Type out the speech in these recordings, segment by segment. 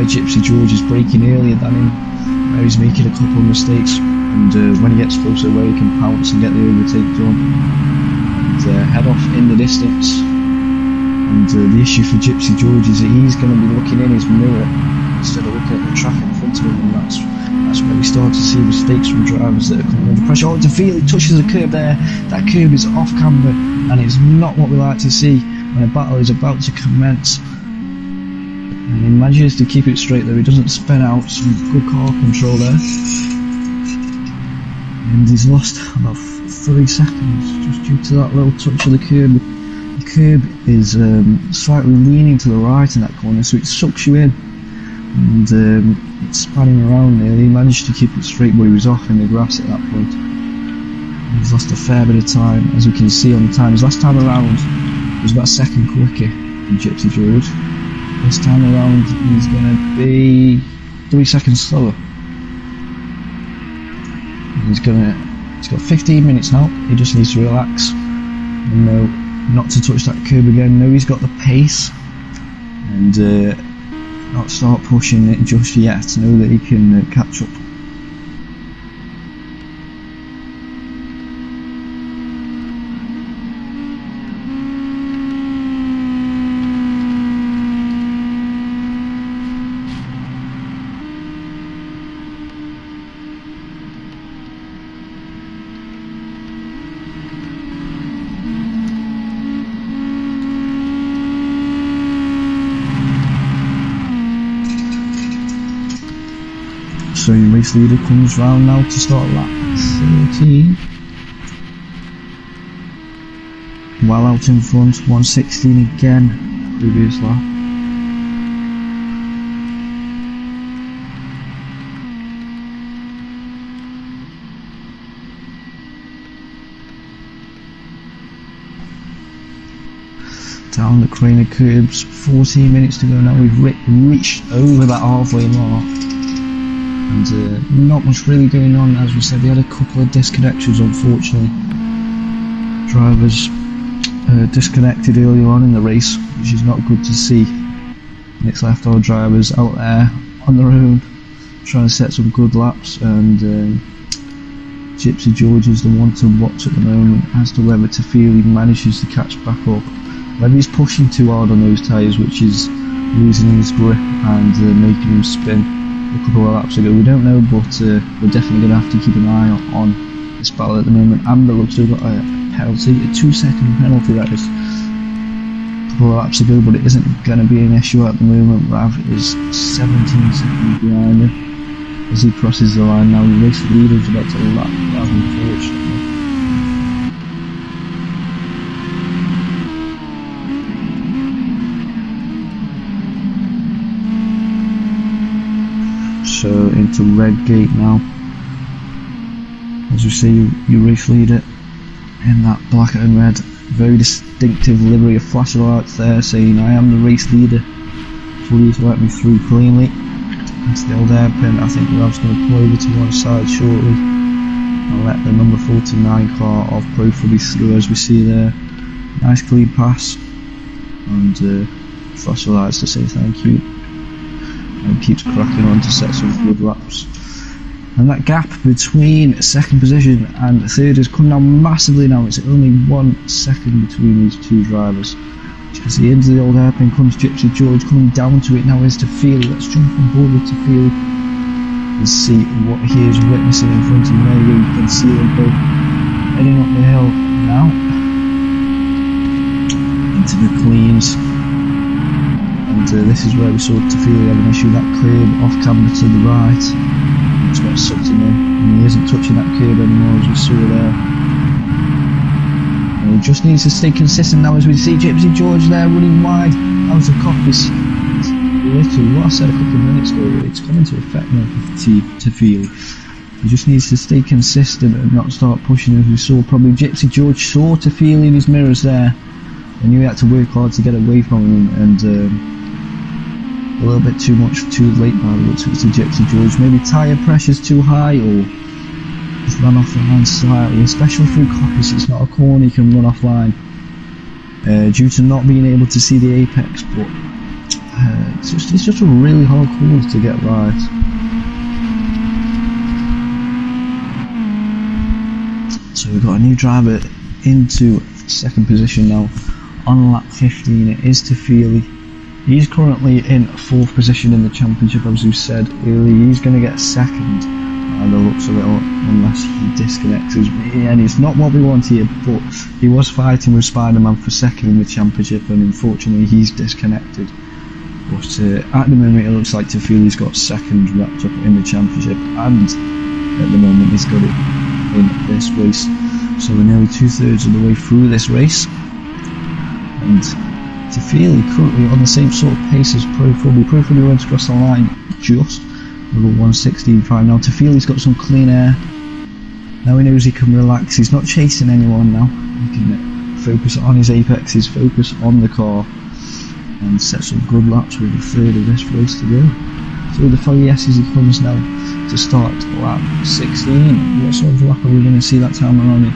where Gypsy George is braking earlier than him, where he's making a couple of mistakes, and when he gets closer where he can pounce and get the overtake done and head off in the distance. And the issue for Gypsy George is that he's going to be looking in his mirror instead of looking at the traffic in front of him, and that's where we start to see mistakes from drivers that are coming under pressure. Oh, DeFeely touches a curb there. That curb is off camber, and it's not what we like to see when a battle is about to commence. And he manages to keep it straight there. He doesn't spin out. Some good car control there. And he's lost about 3 seconds just due to that little touch of the curb. The curb is slightly leaning to the right in that corner, so it sucks you in. And it's spanning around nearly. He managed to keep it straight, but he was off in the grass at that point. And he's lost a fair bit of time, as we can see on the time. His last time around was about a second quicker than Gypsy George. This time around he's going to be 3 seconds slower. He's got 15 minutes now. He just needs to relax and know not to touch that curb again. Know he's got the pace and not start pushing it just yet. Know that he can catch up. So your race leader comes round now to start lap 13. Well out in front, 1:16 again, previous lap. Down the Craner curbs, 14 minutes to go now. We've reached over that halfway mark. And not much really going on. As we said, we had a couple of disconnections, unfortunately. Drivers disconnected earlier on in the race, which is not good to see. And it's left our drivers out there on their own, trying to set some good laps. And Gypsy George is the one to watch at the moment as to whether DeFeely manages to catch back up. Whether he's pushing too hard on those tyres, which is losing his grip and making him spin a couple of laps ago, we don't know, but we're definitely going to have to keep an eye on this battle at the moment. Amber looks to have got a penalty, a 2-second penalty, that is, a couple of laps ago, but it isn't going to be an issue at the moment. Rav is 17 seconds behind him as he crosses the line now. The race leader is about to lap Rav, unfortunately. So into red gate now. As we see your race leader in that black and red, very distinctive livery of flashing lights there saying I am the race leader, please let me through cleanly. Into the old hairpin. I think Rav's going to pull over to one side shortly and let the number 49 car of Pro Fubbies through, as we see there. Nice clean pass and flashing lights to say thank you. And keeps cracking on to set some good laps. And that gap between second position and third has come down massively now. It's only 1 second between these two drivers. As you can see, into the old hairpin comes Gypsy George. Coming down to it now is DeFeely. Let's jump on board with DeFeely and see what he is witnessing in front of him. There you can see them both heading up the hill now into the cleans. And this is where we saw DeFeely have an issue. That curb off camber to the right, that's what sucked him in, and he isn't touching that curb anymore, as we saw there. And he just needs to stay consistent now, as we see Gypsy George there running wide out of coppice. Literally what I said a couple of minutes ago, it's coming to effect now for DeFeely. He just needs to stay consistent and not start pushing, as we saw. Probably Gypsy George saw DeFeely in his mirrors there and knew he had to work hard to get away from him, and a little bit too much too late by the looks of it to Gypsy George. Maybe tyre pressure's too high, or he's run off the line slightly, especially through coppice. It's not a corner you can run off line due to not being able to see the apex, but It's just a really hard course to get right. So we've got a new driver into second position now on lap 15. It is Tafili. He's currently in 4th position in the championship, as we said earlier. He's going to get second by the looks of it, unless he disconnects us. And it's not what we want here, but he was fighting with Spider-Man for second in the championship, and unfortunately he's disconnected. But at the moment it looks like Tafili's got second wrapped up in the championship, and at the moment he's got it in this race. So we're nearly 2/3 of the way through this race, and Tafili currently on the same sort of pace as Profubby. Profubby went across the line just over 1:16.5. Now Tafili's got some clean air. Now he knows he can relax. He's not chasing anyone now. He can focus on his apexes, focus on the car, and set some good laps with a third of this race to go. So the foggy S's he comes now to start lap 16. What sort of lap are we going to see that time around?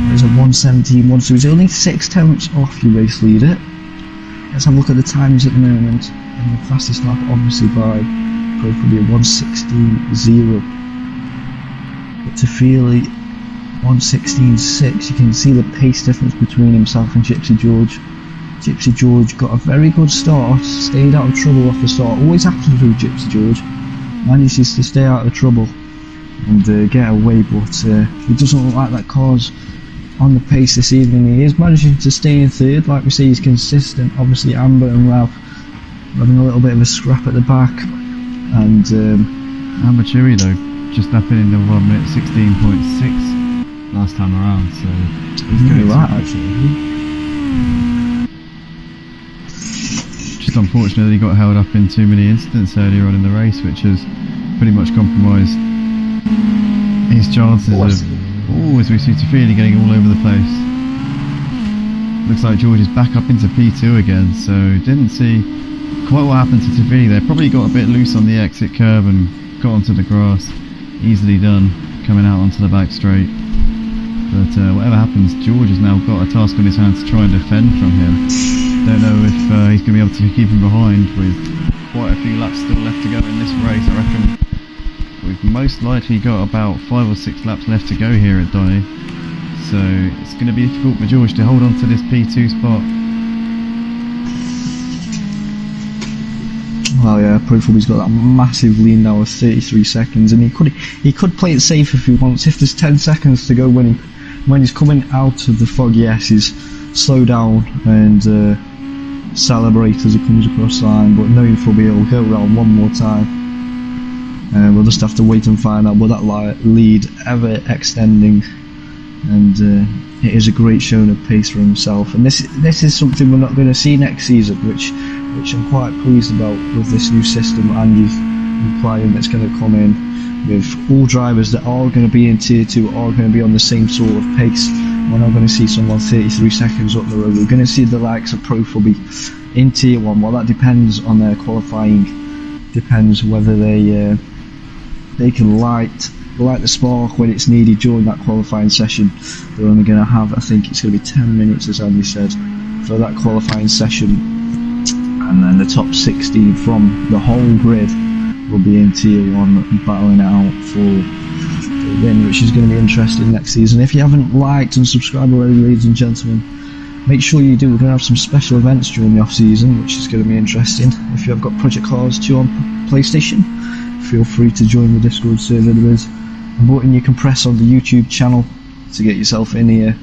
There's a 1:17.1, so he's only 6/10 off your race leader. Let's have a look at the times at the moment. And the fastest lap obviously by probably 1:16.0. But Tafili 1:16.6. You can see the pace difference between himself and Gypsy George. Gypsy George got a very good start, stayed out of trouble off the start. Always happens with Gypsy George. Manages to stay out of trouble and get away, but he doesn't look like that car's on the pace this evening. He is managing to stay in third. Like we say, he's consistent. Obviously Amber and Rav having a little bit of a scrap at the back, and Amber Cheery though just snapping in the 1:16.6 last time around, so he's going right actually. Just unfortunately got held up in too many incidents earlier on in the race, which has pretty much compromised his chances of, as we see Tafili getting all over the place. Looks like George is back up into P2 again, so didn't see quite what happened to Tafili there. Probably got a bit loose on the exit curve and got onto the grass. Easily done, coming out onto the back straight. But whatever happens, George has now got a task on his hands to try and defend from him. Don't know if he's going to be able to keep him behind with quite a few laps still left to go in this race. I reckon we've most likely got about 5 or 6 laps left to go here at Donny. So it's going to be difficult for George to hold on to this P2 spot. Well, yeah, Profubby's got that massive lead now of 33 seconds, and he could play it safe if he wants. If there's 10 seconds to go when he's coming out of the foggy S's, slow down and celebrate as he comes across the line. But knowing Fubby, he'll go around one more time. We'll just have to wait and find out will that lead ever extending. And it is a great showing of pace for himself. And this is something we're not going to see next season, which I'm quite pleased about with this new system Andy's implying that's going to come in, with all drivers that are going to be in Tier 2 are going to be on the same sort of pace. We're not going to see someone 33 seconds up the road. We're going to see the likes of Profubby in Tier 1. Well, that depends on their qualifying. Depends whether they can light the spark when it's needed during that qualifying session. They're only going to have, I think it's going to be 10 minutes, as Andy said, for that qualifying session. And then the top 16 from the whole grid will be in Tier 1 battling it out for the win, which is going to be interesting next season. If you haven't liked and subscribed already, ladies and gentlemen, make sure you do. We're going to have some special events during the off season, which is going to be interesting. If you have got Project Cars 2 on PlayStation, feel free to join the Discord server. There is a button you can press on the YouTube channel to get yourself in here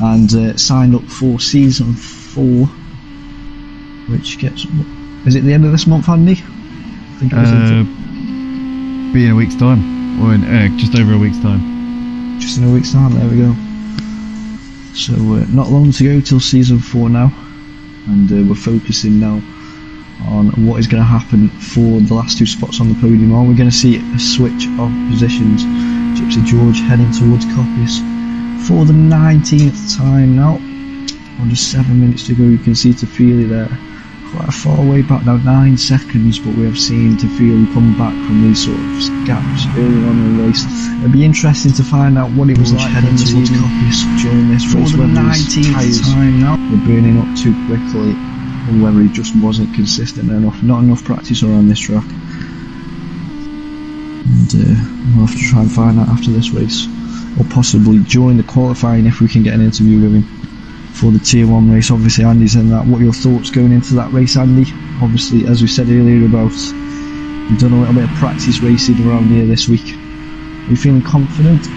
and sign up for Season 4, which gets, is it the end of this month, Andy? I think it is. Be in a week's time, or in just over a week's time. Just in a week's time, there we go. So not long to go till Season 4 now, and we're focusing now on what is going to happen for the last 2 spots on the podium. Are we going to see a switch of positions? Gypsy George heading towards Coppice for the 19th time now. Under 7 minutes to go. You can see Tafili there, quite a far way back now, 9 seconds, but we have seen Tafili come back from these sort of gaps early on in the race. It'll be interesting to find out what it was like heading towards Coppice during this race. For the 19th time now, we're burning up too quickly. or whether he just wasn't consistent enough, not enough practice around this track. And we'll have to try and find out after this race, or possibly during the qualifying if we can get an interview with him for the Tier 1 race. Obviously Andy's in that. What are your thoughts going into that race, Andy? Obviously, as we said earlier about, you've done a little bit of practice racing around here this week. Are you feeling confident?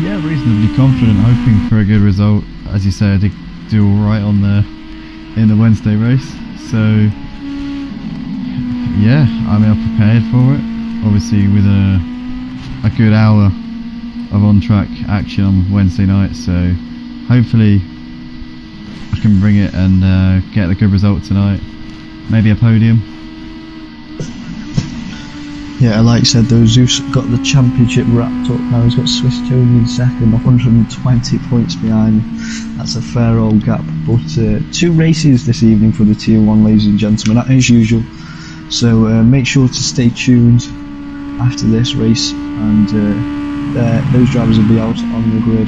Yeah, reasonably confident, hoping for a good result. As you say, I did do alright on in the Wednesday race, so yeah, I mean, I'm prepared for it. Obviously with a good hour of on-track action on Wednesday night, so hopefully I can bring it and get a good result tonight. Maybe a podium. Yeah, like you said though, Zeus got the championship wrapped up now. He's got Swiss Tony in second, 120 points behind. That's a fair old gap. But 2 races this evening for the Tier 1, ladies and gentlemen, as usual. So make sure to stay tuned after this race, and those drivers will be out on the grid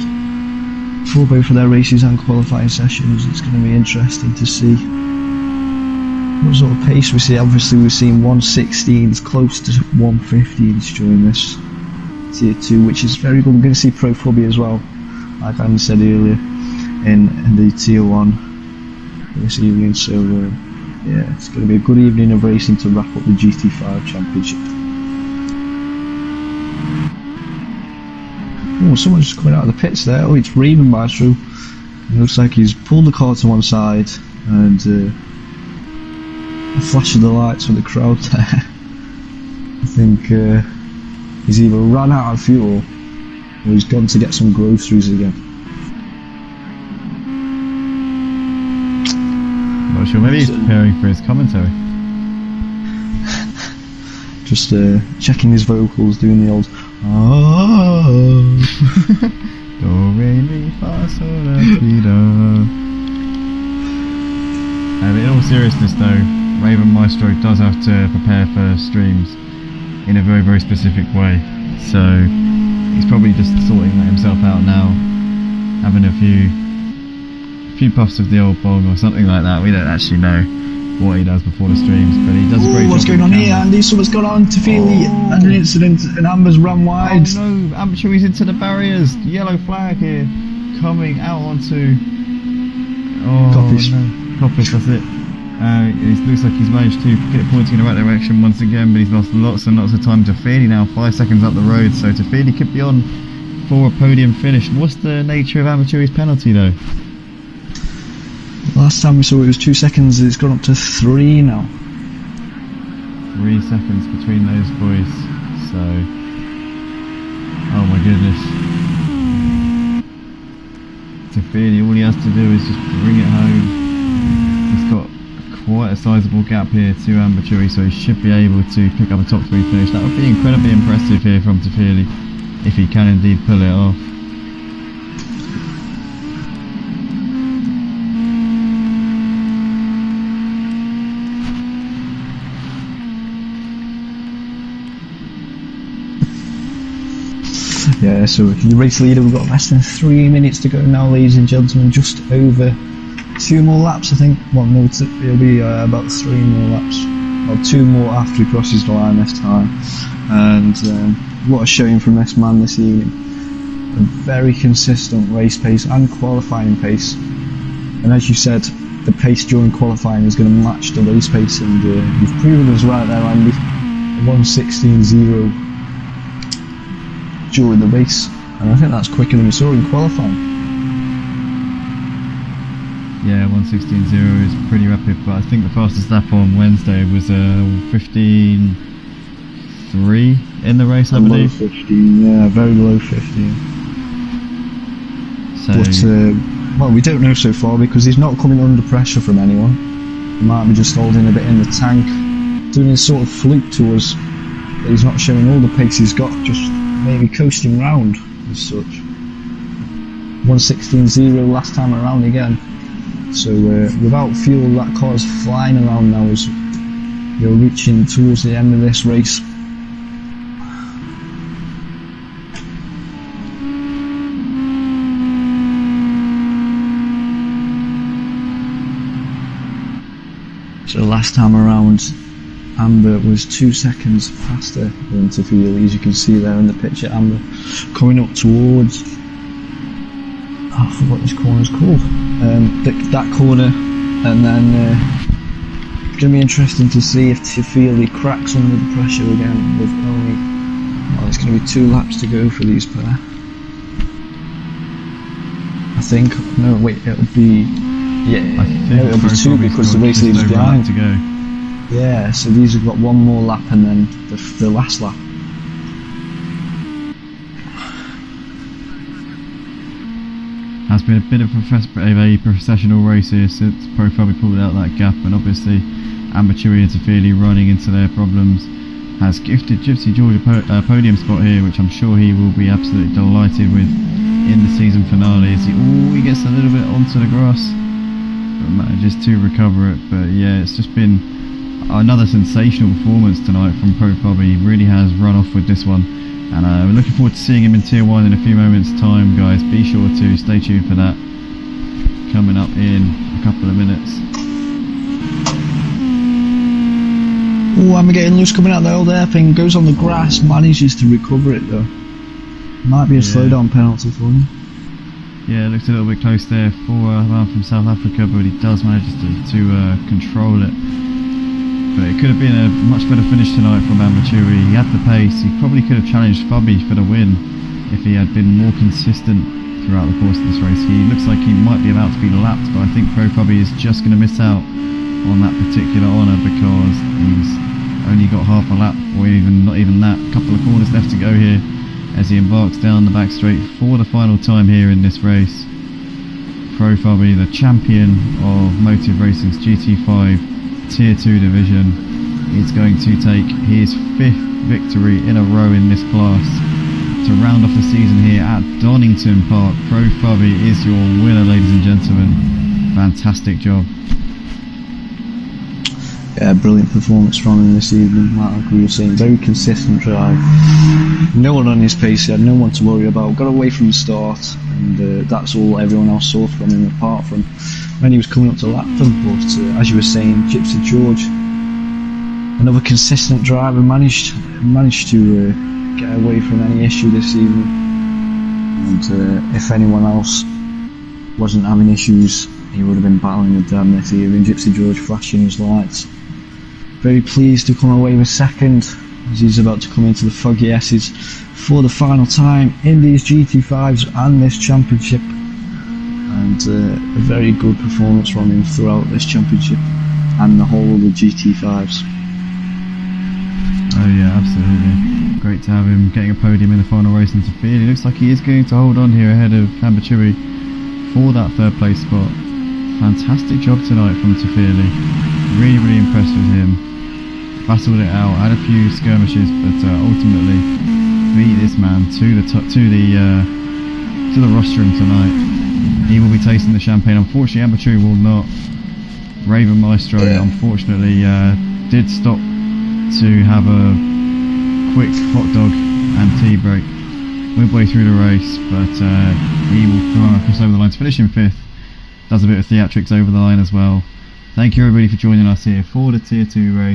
for both of their races and qualifying sessions. It's going to be interesting to see what sort of pace we see. Obviously we've seen 116s, close to 115s during this Tier 2, which is very good. We're going to see Pro Fubby as well, like Andy said earlier, in the Tier 1 this evening. So yeah, it's going to be a good evening of racing to wrap up the GT5 Championship. Oh, someone's just coming out of the pits there. Oh, it's Raven Maestro. It looks like he's pulled the car to one side, and a flash of the lights for the crowd there. I think he's either run out of fuel or he's gone to get some groceries again. Not sure, maybe he's preparing for his commentary. Just checking his vocals, doing the old oh. Do, re, mi, fa, sol, la, ti, do. In all seriousness though, Raven Maestro does have to prepare for streams in a very, very specific way. So he's probably just sorting himself out now, having a few puffs of the old bong or something like that. We don't actually know what he does before the streams, but he does a great job. What's going on here, Andy? Something's gone on. Tafili had an incident and Amber's run wide. Oh no, Amber he's into the barriers. Yellow flag here, coming out onto Coffees. Coffees, that's it. It looks like he's managed to get it pointing in the right direction once again, but he's lost lots and lots of time. Tafili now 5 seconds up the road, so Tafili could be on for a podium finish. What's the nature of Amateuri's penalty though? Last time we saw it was 2 seconds, it's gone up to 3 now. 3 seconds between those boys, so oh my goodness. Tafili, all he has to do is just bring it home. He's got quite a sizable gap here to Ambaturi, so he should be able to pick up a top 3 finish. That would be incredibly impressive here from Tafili, if he can indeed pull it off. Yeah, so the race leader, we've got less than 3 minutes to go now, ladies and gentlemen, just over 2 more laps, I think. Well, no, it'll be about 3 more laps, or 2 more after he crosses the line this time. And what a showing from this man this evening. A very consistent race pace and qualifying pace. And as you said, the pace during qualifying is going to match the race pace, and you've proven us right there, Andy. 1:16.0 during the race, and I think that's quicker than we saw in qualifying. Yeah, 1:16.0 is pretty rapid, but I think the fastest lap on Wednesday was 15.3 in the race, I believe. 15, yeah, very low 15. So, but well, we don't know so far because he's not coming under pressure from anyone. He might be just holding a bit in the tank, doing a sort of fluke to us. But he's not showing all the pace he's got, just maybe coasting round as such. 1:16.0 last time around again. So without fuel, that car's flying around now as you're reaching towards the end of this race. So last time around, Amber was 2 seconds faster than Tafili, as you can see there in the picture. Amber coming up towards, I forgot what this corner's called, that corner, and then it's going to be interesting to see if Tafili cracks under the pressure again with only, well, there's going to be 2 laps to go for these pair. I think, no wait, it'll be, yeah, no, it'll be 2 because the race leader's behind. To go. Yeah, so these have got 1 more lap and then the last lap. Has been a bit of a processional race here since Pro Fabi pulled out that gap, and obviously Amber Chewy and Tafili running into their problems has gifted Gypsy George a podium spot here, which I'm sure he will be absolutely delighted with in the season finale as he gets a little bit onto the grass but manages to recover it. But yeah, it's just been another sensational performance tonight from Pro Fabi. He really has run off with this one, and we're looking forward to seeing him in Tier 1 in a few moments time, guys. Be sure to stay tuned for that, coming up in a couple of minutes. Oh, Amber getting loose, coming out the old airpin, goes on the grass, manages to recover it though. Might be a slowdown penalty for him. Yeah, looks a little bit close there for a man from South Africa, but he does manage to control it. But it could have been a much better finish tonight from Amber Chewy. He had the pace. He probably could have challenged Fabi for the win if he had been more consistent throughout the course of this race. He looks like he might be about to be lapped, but I think Pro Fabi is just going to miss out on that particular honour because he's only got half a lap, or even not even that. A couple of corners left to go here as he embarks down the back straight for the final time here in this race. Pro Fabi, the champion of Motive Racing's GT5 Tier 2 division, is going to take his 5th victory in a row in this class to round off the season here at Donnington Park. Pro Fabi is your winner, ladies and gentlemen. Fantastic job. Yeah, brilliant performance from him this evening. Like we were saying, very consistent drive. No one on his pace, he had no one to worry about. Got away from the start, and that's all everyone else saw from him, apart from when he was coming up to lap them. But as you were saying, Gypsy George, another consistent driver, managed to get away from any issue this evening. And if anyone else wasn't having issues, he would have been battling with them this evening. Gypsy George flashing his lights. Very pleased to come away with 2nd as he's about to come into the Foggy S's for the final time in these GT5s and this championship. And a very good performance from him throughout this championship and the whole of the GT5s. Oh yeah, absolutely. Great to have him getting a podium in the final race in Tafili. It looks like he is going to hold on here ahead of Amber Chewy for that 3rd place spot. Fantastic job tonight from Tafili. Really impressed with him. Battled it out, had a few skirmishes, but ultimately beat this man to the rostrum tonight. He will be tasting the champagne. Unfortunately, Amber Chewy will not. Raven Maestro, unfortunately, did stop to have a quick hot dog and tea break midway through the race, but he will cross over the line to finish in 5th. Does a bit of theatrics over the line as well. Thank you everybody for joining us here for the Tier 2 race.